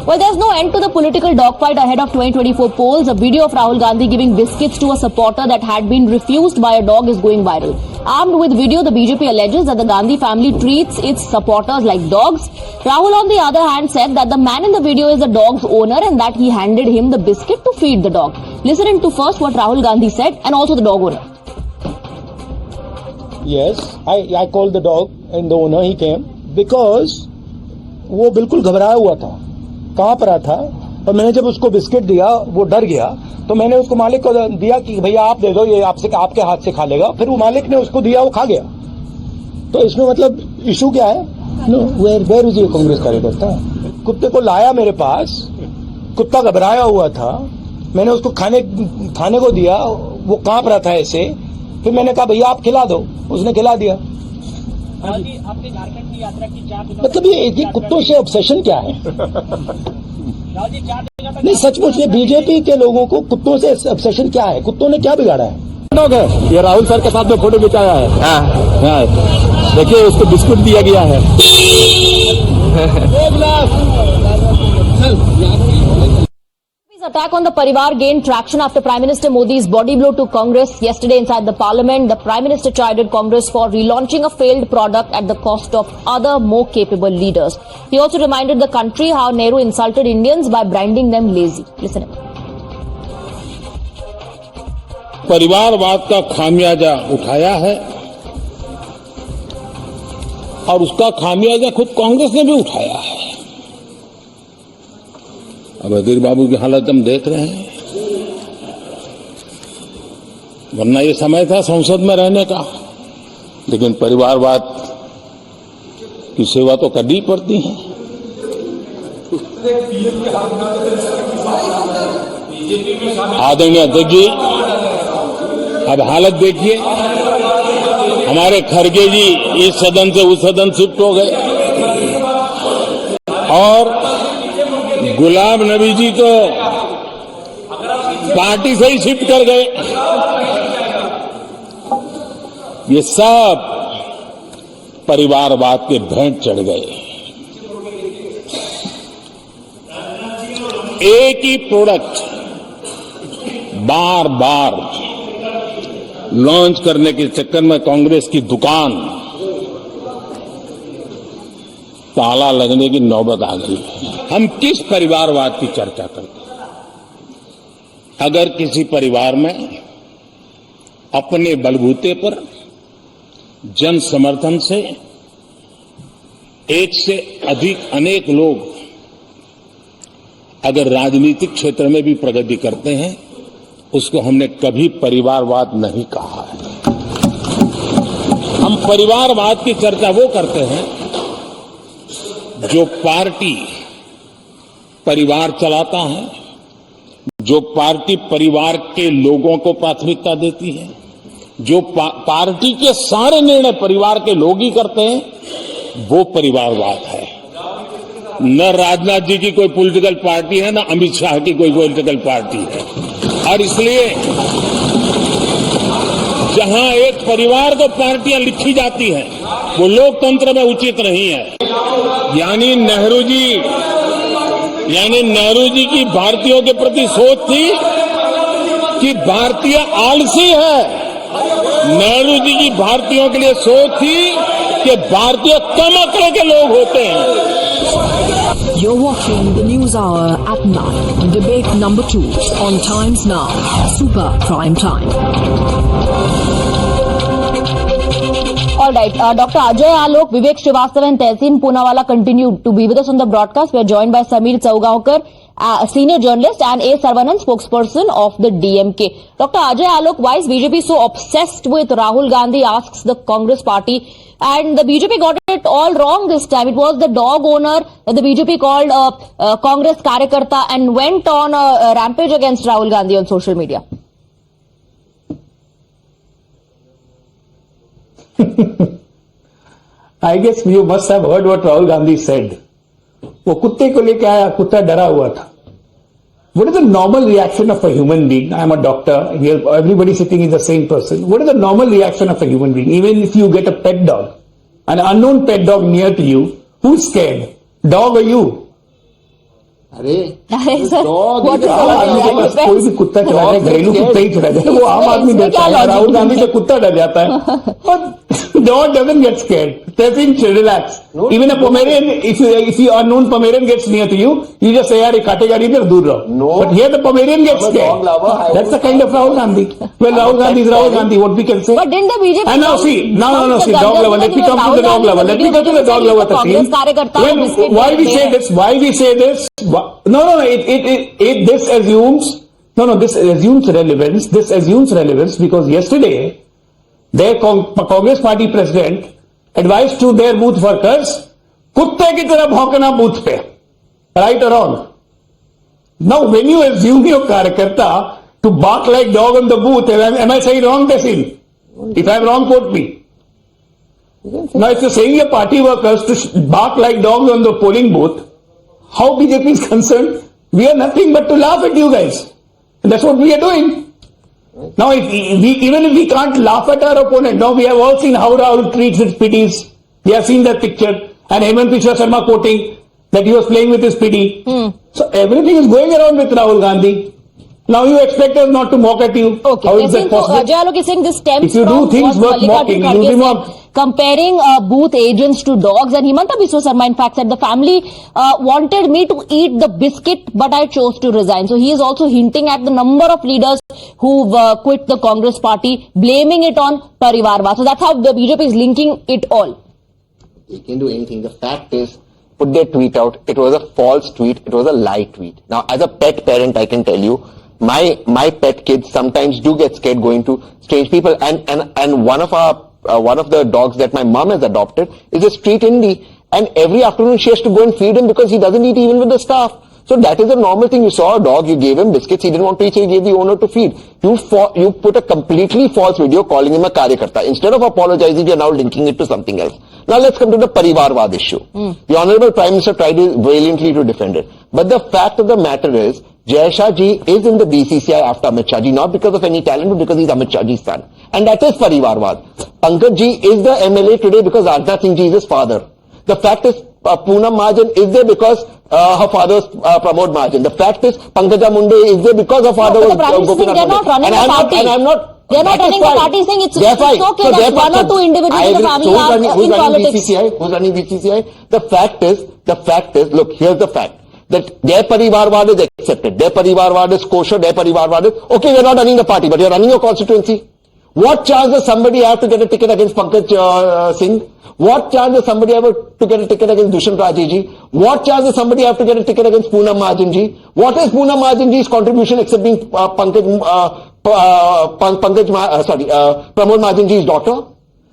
Well, there's no end to the political dogfight ahead of 2024 polls. A video of Rahul Gandhi giving biscuits to a supporter that had been refused by a dog is going viral. Armed with video, the BJP alleges that the Gandhi family treats its supporters like dogs. Rahul, on the other hand, said that the man in the video is the dog's owner and that he handed him the biscuit to feed the dog. Listen to first what Rahul Gandhi said and also the dog owner. Yes, I called the dog and the owner, he came because वो बिल्कुल घबराया हुआ था, कहाँ पर था, और मैंने जब उसको बिस्किट दिया वो डर गया, तो मैंने उसको मालिक को दिया कि भैया आप दे दो, ये आपके हाथ से खा लेगा। फिर वो मालिक ने उसको दिया, वो खा गया। तो इसमें मतलब इशू क्या है? नो, वेयर इज ये कांग्रेस कार्यकर्ता? कुत्ते को लाया मेरे पास, कुत्ता घबराया हुआ था, मैंने उसको खाने को दिया, वो कांप रहा था ऐसे, फिर मैंने कहा भैया आप खिला दो, उसने खिला दिया। आपने झारखंड की यात्रा की 4 दिनों मतलब ये कुत्तों से ऑब्सेशन क्या है? नहीं, सचमुच ये बीजेपी के लोगों को कुत्तों से ऑब्सेशन क्या है? कुत्तों ने क्या बिगाड़ा है? डॉग है, ये राहुल सर के साथ में फोटो खिंचाया है। हाँ, देखिए उसको बिस्कुट दिया गया है। Attack on the Parivar gained traction after Prime Minister Modi's body blow to Congress yesterday inside the Parliament. The Prime Minister chided Congress for relaunching a failed product at the cost of other more capable leaders. He also reminded the country how Nehru insulted Indians by branding them lazy. Listen. परिवारवाद का खामियाजा उठाया है और उसका खामियाजा खुद कांग्रेस ने भी उठाया है। अब अधीर बाबू की हालत हम देख रहे हैं, वरना ये समय था संसद में रहने का, लेकिन परिवारवाद की सेवा तो करनी पड़ती है। आदरणीय अध्यक्ष जी, अब हालत देखिए, हमारे खड़गे जी इस सदन से उस सदन शिफ्ट हो गए और गुलाम नबी जी तो पार्टी से ही शिफ्ट कर गए। ये सब परिवारवाद के भेंट चढ़ गए। एक ही प्रोडक्ट बार बार लॉन्च करने के चक्कर में कांग्रेस की दुकान ताला लगने की नौबत आ गई। हम किस परिवारवाद की चर्चा करते हैं? अगर किसी परिवार में अपने बलबूते पर जन समर्थन से एक से अधिक अनेक लोग अगर राजनीतिक क्षेत्र में भी प्रगति करते हैं, उसको हमने कभी परिवारवाद नहीं कहा है। हम परिवारवाद की चर्चा वो करते हैं जो पार्टी परिवार चलाता है, जो पार्टी परिवार के लोगों को प्राथमिकता देती है, जो पार्टी के सारे निर्णय परिवार के लोग ही करते हैं, वो परिवारवाद है। न राजनाथ जी की कोई पॉलिटिकल पार्टी है, न अमित शाह की कोई पॉलिटिकल पार्टी है। और इसलिए जहां एक परिवार को पार्टियां लिखी जाती हैं, वो लोकतंत्र में उचित नहीं है। यानी नेहरू जी की भारतीयों के प्रति सोच थी कि भारतीय आलसी है। नेहरू जी की भारतीयों के लिए सोच थी कि भारतीय कम अक्ल के लोग होते हैं। You're watching the News Hour at 9. Debate number 2 on Times Now. Super Prime Time. All right, Dr. Ajay Alok, Vivek Srivastava and Tehseen Poonawala continue to be with us on the broadcast. We are joined by Sameer Chowgaonkar, a senior journalist, and A. Saravanan, spokesperson of the DMK. Dr. Ajay Alok, why is BJP so obsessed with Rahul Gandhi, asks the Congress party. And the BJP got it all wrong this time. It was the dog owner that the BJP called Congress Karyakarta and went on a rampage against Rahul Gandhi on social media. I guess you must have heard what Rahul Gandhi said. वो कुत्ते को लेके आया, कुत्ता डरा हुआ था। What is the normal reaction of a human being? I am a doctor. Here, everybody sitting is the same person. What is the normal reaction of a human being? Even if you get a pet dog, an unknown pet dog near to you, who's scared? Dog or you? अरे sir, what is आम आदमी के पास कोई भी कुत्ता चला जाए, घरेलू कुत्ता ही चला जाए, वो आम आदमी इसमें डरता क्या है। logic राहुल गांधी है? से कुत्ता डर जाता है। But dog doesn't get scared. They think relax. Even a Pomeranian, if you unknown Pomeranian gets near to you, you just say, "यार ये काटेगा नहीं, इधर दूर रहो." No. But here the Pomeranian gets I'm a scared. dog lover. I That's the always- kind of Rahul Gandhi. Well, Rahul Gandhi is Rahul Gandhi. What we can say. But didn't the BJP? And now see, no, see, dog lover. Let me come to the dog lover. Let me come to the dog lover. Congress कार्यकर्ता को biscuit Why we they say रहे this? Why we say this? No. This assumes. No. This assumes relevance. This assumes relevance because yesterday, their Congress Party president advised to their booth workers, कुत्ते की तरह भौंकना booth पे, right or wrong? Now, when you assume your कार्यकर्ता to bark like dog on the booth, am I saying wrong, Tessin? If I'm wrong, quote me. Now, if you're saying your party workers to bark like dogs on the polling booth, how BJP is concerned? We are nothing but to laugh at you guys. And that's what we are doing. Now, even if we can't laugh at our opponent, now we have all seen how Rahul treats his pitties. We have seen that picture. And Hemant Biswa Sharma quoting that he was playing with his pitty. So everything is going around with Rahul Gandhi. Now you expect us not to mock at you. Okay, How is that so possible? Ajay Alok is saying this stems If you do from things what worth Mallikarjun mocking, Kharge you be said, mocked. comparing booth agents to dogs, and Himanta Biswa Sarma in fact said the family wanted me to eat the biscuit, but I chose to resign. So he is also hinting at the number of leaders who've quit the Congress party, blaming it on Parivarvad. So that's how the BJP is linking it all. You can do anything. The fact is, put their tweet out. It was a false tweet. It was a lie tweet. Now, as a pet parent, I can tell you, my pet kids sometimes do get scared going to strange people. And one of the dogs that my mom has adopted is a street indie. And every afternoon she has to go and feed him because he doesn't eat even with the staff. So that is a normal thing. You saw a dog, you gave him biscuits, he didn't want to eat, so you gave the owner to feed. You put a completely false video calling him a karyakarta. Instead of apologizing, you're now linking it to something else. Now let's come to the Parivarvad issue. The Honorable Prime Minister tried valiantly to defend it. But the fact of the matter is, Jai Shah ji is in the BCCI after Amit Shah ji, not because of any talent, but because he's Amit Shah ji's son. And that is Parivarvad. Pankaj ji is the MLA today because Rajnath Singh ji is his father. The fact is, Poonam Mahajan is there because her father's Pramod Mahajan. The fact is, Pankaja Munde is there because her father was Gopinath They're not running the party. And I'm not. They're not running the party, saying it's okay that one or two individuals in the family are in politics. Who's running BCCI? The fact is, look, here's the fact. That their Parivarvad is accepted. Their Parivarvad is kosher. Their Parivarvad is, okay, you're not running the party, but you're running your constituency. What chance does somebody have to get a ticket against Pankaj Singh? What chance does somebody have to get a ticket against Dushyant Raje ji? What chance does somebody have to get a ticket against Poonam Mahajan ji? What is Poonam Mahajan ji's contribution except being Pramod Mahajan ji's daughter?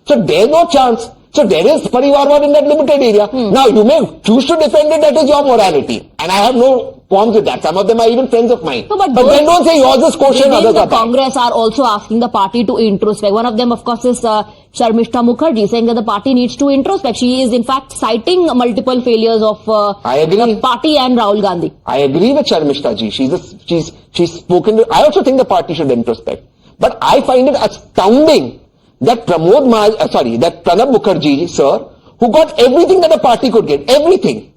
So there's no chance. So there is Parivarvad in that limited area. Now you may choose to defend it, that is your morality. And I have no qualms with that. Some of them are even friends of mine. No, but then don't say yours is kosher and within others the are bad. Congress are also asking the party to introspect. One of them, of course, is Sharmishta Mukherjee, saying that the party needs to introspect. She is, in fact, citing multiple failures of I agree. the party and Rahul Gandhi. I agree with Sharmishta ji. She's spoken. I also think the party should introspect. But I find it astounding that that Pranab Mukherjee, sir, who got everything that a party could get, everything.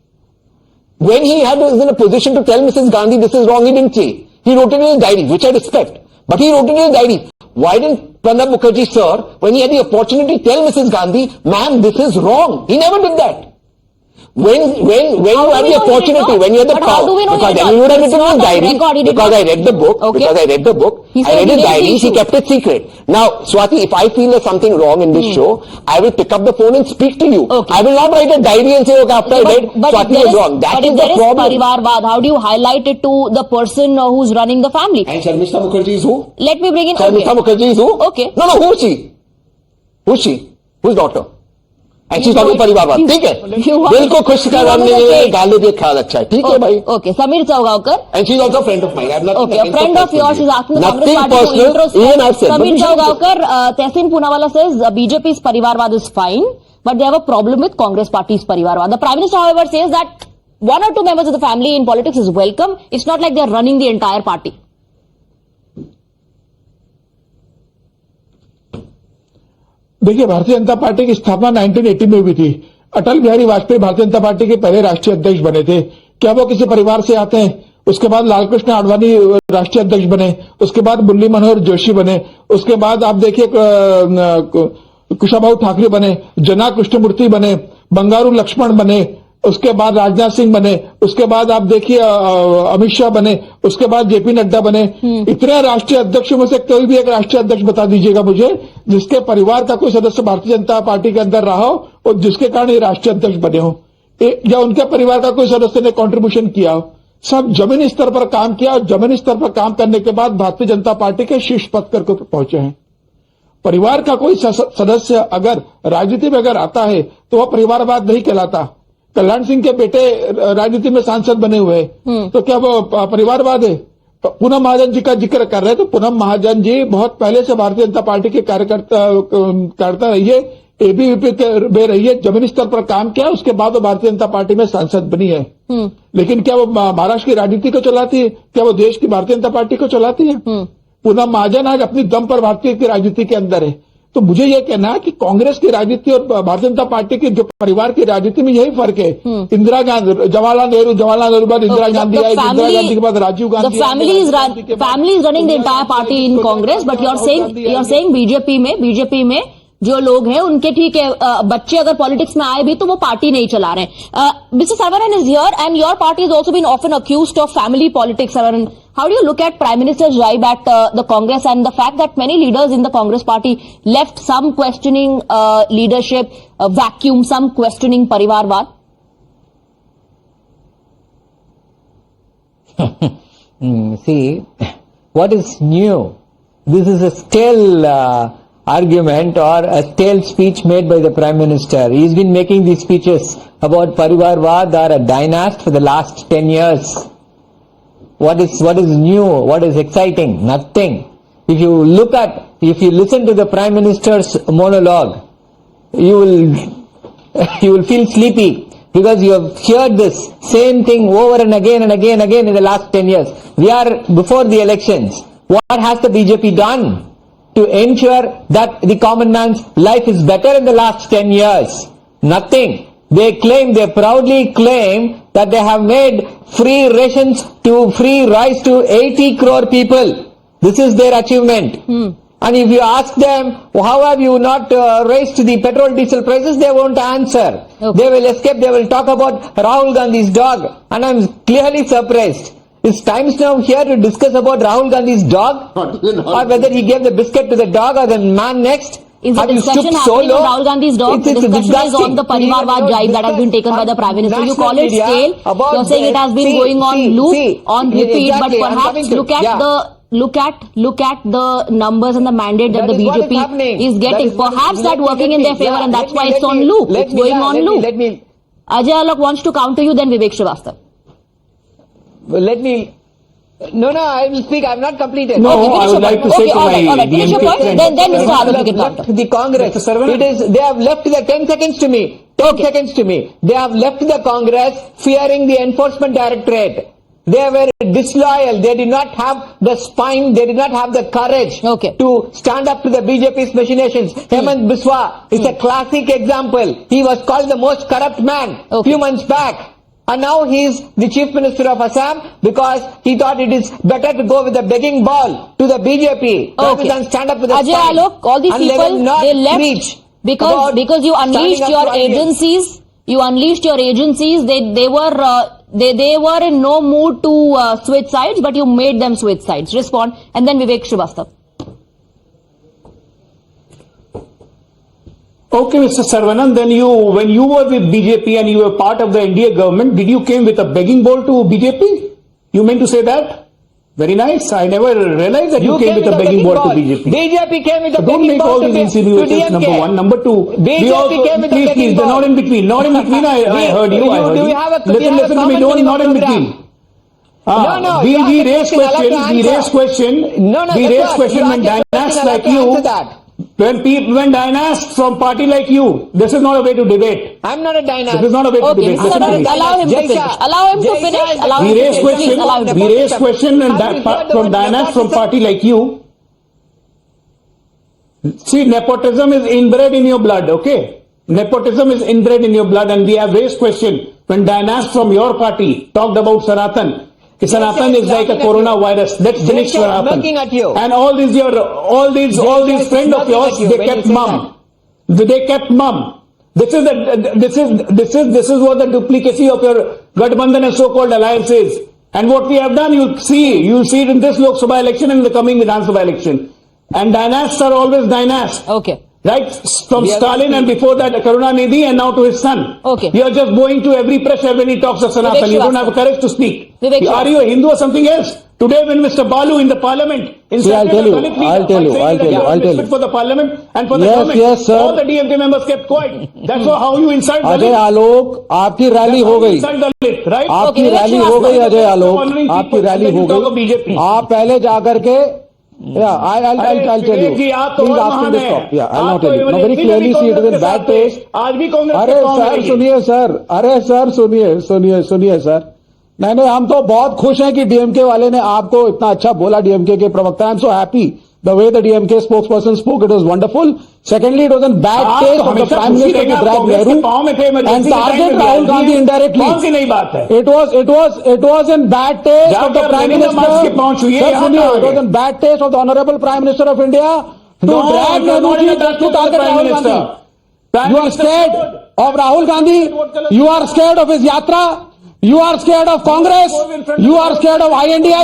When he was in a position to tell Mrs. Gandhi this is wrong, he didn't say. He wrote it in his diary, which I respect. But he wrote it in his diary. Why didn't Pranab Mukherjee, sir, when he had the opportunity, tell Mrs. Gandhi, ma'am, this is wrong? He never did that. When you had the opportunity, when you had the power, because then you would have written his diary, because I read the book, I read his diaries, he kept it secret. Now, Swati, if I feel there's something wrong in this show, I will pick up the phone and speak to you. Okay. I will not write a diary and say, okay, after I read, Swati was wrong. That is the problem. Parivarvad, how do you highlight it to the person who's running the family? And Sharmishta Mukherjee is who? Let me bring in... Sharmishta Mukherjee is who? Okay. No, who is she? Who's she? Whose daughter? And she's talking Parivarvad. ठीक है? दिल को खुश करने गाली दे ख्याल अच्छा है. ठीक है भाई? Okay, Samir Chowgaonkar. And she's also a friend of mine. I have nothing Okay, a against friend her of yours is asking the Congress Nothing party to personal. introspect. Even I've said. Samir Chowgaonkar, Tehsin Poonawala says BJP's Parivarvad is fine, but they have a problem with Congress party's Parivarvad. The Prime Minister, however, says that one or two members of the family in politics is welcome. It's not like they're running the entire party. देखिए, Bharatiya Janata party की स्थापना 1980 में हुई थी. Atal Bihari Vajpayee Bharatiya Janata party के पहले राष्ट्रीय अध्यक्ष बने थे. क्या वो किसी परिवार से आते हैं? उसके बाद लालकृष्ण आडवाणी राष्ट्रीय अध्यक्ष बने, उसके बाद मुरली मनोहर जोशी बने, उसके बाद आप देखिए कुशाभाऊ ठाकरे बने, जना कृष्णमूर्ति बने, बंगारू लक्ष्मण बने, उसके बाद राजनाथ सिंह बने, उसके बाद आप देखिए अमित शाह बने, उसके बाद जेपी नड्डा बने। इतने राष्ट्रीय अध्यक्षों में से कोई भी एक राष्ट्रीय अध्यक्ष बता दीजिएगा मुझे जिसके परिवार का कोई सदस्य भारतीय जनता पार्टी के अंदर रहा हो और जिसके कारण ये राष्ट्रीय अध्यक्ष बने हो, या उनके परिवार का कोई सदस्य ने कंट्रीब्यूशन किया हो। सब जमीनी स्तर पर काम किया और जमीनी स्तर पर काम करने के बाद भारतीय जनता पार्टी के शीर्ष पद पर पहुंचे हैं। परिवार का कोई सदस्य अगर राजनीति में अगर आता है तो वह परिवारवाद नहीं कहलाता। कल्याण सिंह के बेटे राजनीति में सांसद बने हुए हैं, तो क्या वो परिवारवाद है? पूनम महाजन जी का जिक्र कर रहे हैं, तो पूनम महाजन जी बहुत पहले से भारतीय जनता पार्टी के कार्यकर्ता रही है, एबीवीपी में रही है, जमीनी स्तर पर काम किया, उसके बाद वो भारतीय जनता पार्टी में सांसद बनी है। लेकिन क्या वो महाराष्ट्र की राजनीति को चलाती है? क्या वो देश की भारतीय जनता पार्टी को चलाती है? पूनम महाजन आज अपनी दम पर भारतीय की राजनीति के अंदर है। तो मुझे यह कहना है कि कांग्रेस की राजनीति और भारतीय जनता पार्टी की जो परिवार की राजनीति में यही फर्क है। इंदिरा गांधी, जवाहरलाल नेहरू बाद इंदिरा गांधी आई, इंदिरा गांधी के बाद Rajiv Gandhi. family is running the entire party in Congress, but you're saying BJP में जो लोग हैं उनके ठीक है, बच्चे अगर पॉलिटिक्स में आए भी तो वो पार्टी नहीं चला रहे हैं। Mister Sarvanand is here and your party is also been often accused of family politics. Sarvanand, how do you look at Prime Minister's jibe at the Congress and the fact that many leaders in the Congress party left some questioning leadership vacuum, some questioning Parivarvad? See, what is new? This is a stale argument or a stale speech made by the Prime Minister. He's been making these speeches about Parivarvad or a dynast for the last 10 years. What is new? What is exciting? Nothing. If you listen to the Prime Minister's monologue, you will feel sleepy because you have heard this same thing over and again in the last 10 years. We are before the elections. What has the BJP done to ensure that the common man's life is better in the last 10 years? Nothing. They proudly claim that they have made free rations to free rice to 80 crore people. This is their achievement. And if you ask them, how have you not raised the petrol diesel prices, they won't answer. Okay. They will escape, they will talk about Rahul Gandhi's dog. And I'm clearly surprised. It's times now here to discuss about Rahul Gandhi's dog or whether he gave the biscuit to the dog or the man next. Is the discussion happening on Rahul Gandhi's dog? The discussion is on the Parivarvad jibe that has been taken by the Prime Minister. You call it stale. You're saying it has been going on loop, on repeat, but perhaps look at the numbers and the mandate that the BJP is getting. Perhaps that working in their favor, and that's why it's on loop. It's going on loop. Ajay Alok wants to counter you, then Vivek Srivastava. No, I will speak. I have not completed. No, I would like to say to my finish your point. Then Mr. Alok, you can counter. The Congress. They have left the 10 seconds to me. 10 seconds to me. They have left the Congress fearing the Enforcement Directorate. They were disloyal. They did not have the spine. They did not have the courage to stand up to the BJP's machinations. Hemant Biswa is a classic example. He was called the most corrupt man few months back. And now he is the Chief Minister of Assam because he thought it is better to go with a begging ball to the BJP rather than stand up with a Ajay Alok, all these people, they left because you unleashed your agencies. You unleashed your agencies. They were in no mood to switch sides, but you made them switch sides. Respond, and then Vivek Srivastava. Okay, Mr. Saravanan, then when you were with BJP and you were part of the NDA government, did you came with a begging bowl to BJP? You meant to say that? Very nice. I never realized that you came with a begging bowl to BJP. BJP came with a Don't begging make all ball to these insinuations, DMK. number one. Number two, BJP came with a begging please, ball. they're not in between. Not in between, I heard you. Do we have a Listen to me, common not in program? between. No, we you asked raise the question, we raise question when dynasts like you, when dynasts from party like you, this is not a way to debate. I'm not a dynast. This is not a way to Okay, debate. Listen to me. allow him to finish. Allow him to finish. Allow him We to raise finish. Please allow him to question, we finish. raise question from dynasts from party like you. See, nepotism is inbred in your blood, okay? Nepotism is inbred in your blood, and we have raised question when Dinas from your party talked about Sanatan. Sanatan is like a coronavirus. Let's finish kept Sanatan. looking at you. And all these friends of yours, looking at you they when kept you say mum. They kept mum. This is what the duplicity of your Gathbandhan and so-called alliance is. And what we have done, you'll see it in this Lok Sabha election and in the coming Vidhan Sabha election. And dynasts are always dynasts. Okay. Right? From Stalin and before that Karunanidhi and now to his son. Okay. You are just going to every press when he talks of Sanatan. You don't have courage to speak. Vivek Are you a Hindu or something else? Today when Mr. Balu in the parliament See, I'll tell you, I'll tell you. for the parliament and for the Yes, government. yes, sir. All the DMK members kept quiet. That's how you insult Ajay Dalit. आलोक आपकी rally हो गई, Insult Dalit, right? आपकी Okay, rally let's हो गई ask Ajay the Alok, honoring आपकी people, rally हो then talk of गई. BJP. आप पहले जाकर के I'll tell Vivek ji, you. आप तो Please और ask me महान to हैं। stop. Yeah, I'll आप not तो tell you. Now even very एक clearly see it Congress is in के bad साथ थे। taste. आज भी कांग्रेस अरे के कौन सर है ये? सुनिए सर नहीं हम तो बहुत खुश हैं कि डीएमके वाले ने आपको इतना अच्छा बोला. डीएमके के प्रवक्ता, I am so happy the way the DMK spokesperson spoke. It was wonderful. Secondly, it was in bad taste of the Prime Minister to drag Nehru and target Rahul Gandhi indirectly. कौन सी नई बात है? It was in bad taste of the जाकर Prime Narendra Minister. Modi के पहुंच हुई है, Sir, यहाँ सुनिए, कहाँ it was है? in bad taste of the Honorable Prime Minister of India to No, drag you are Nehru not in ji a just to bad target Prime Rahul Minister. Gandhi. Prime You are Minister scared stood. of Rahul Gandhi. You are scared of his yatra. You are scared of Congress. You are scared of INDIA.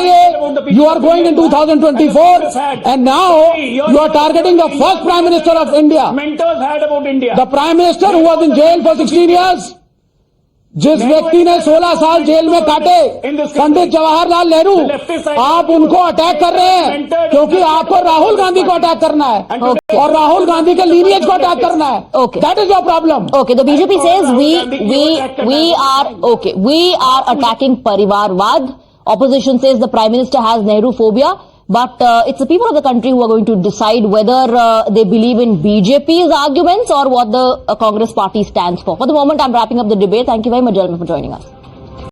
You are going in 2024. And now you are targeting the first Prime Minister of India. Mentors had about India. The Prime Minister who was in jail for 16 years. जिस व्यक्ति ने 16 साल jail में काटे, पंडित जवाहरलाल नेहरू, आप उनको attack कर रहे हैं क्योंकि आपको राहुल गांधी को अटैक करना है और राहुल गांधी के लीनियज को अटैक करना है. Okay. That is your problem. Okay, the BJP says we are attacking Parivarwad. Opposition says the Prime Minister has Nehru phobia. But it's the people of the country who are going to decide whether they believe in BJP's arguments or what the Congress party stands for. For the moment, I'm wrapping up the debate. Thank you very much, gentlemen, for joining us.